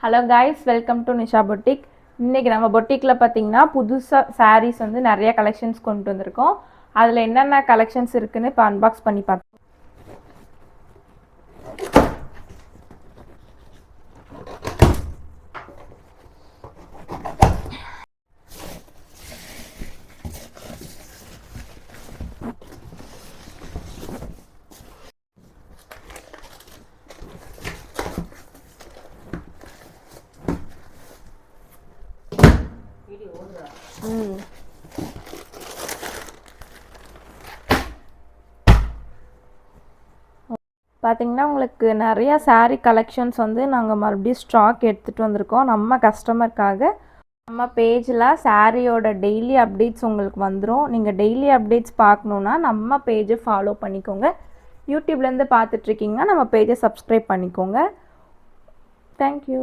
Hello guys, welcome to Nisha boutique. இன்றைக்கி நம்ம பொட்டிக்கில் பார்த்தீங்கன்னா புதுசாக சாரீஸ் வந்து நிறைய கலெக்ஷன்ஸ் கொண்டு வந்திருக்கோம். அதில் என்னென்ன கலெக்ஷன்ஸ் இருக்குதுன்னு இப்போ அன்பாக்ஸ் பண்ணி பார்த்தோம். பார்த்திங்கன்னா உங்களுக்கு நிறையா சாரீ கலெக்ஷன்ஸ் வந்து நாங்கள் மறுபடியும் ஸ்டாக் எடுத்துகிட்டு வந்திருக்கோம். நம்ம கஸ்டமருக்காக நம்ம பேஜில் சாரியோட டெய்லி அப்டேட்ஸ் உங்களுக்கு வந்துடும். நீங்கள் டெய்லி அப்டேட்ஸ் பார்க்கணுன்னா நம்ம பேஜை ஃபாலோ பண்ணிக்கோங்க. யூடியூப்லேருந்து பார்த்துட்ருக்கீங்கன்னா நம்ம பேஜை சப்ஸ்கிரைப் பண்ணிக்கோங்க. தேங்க்யூ.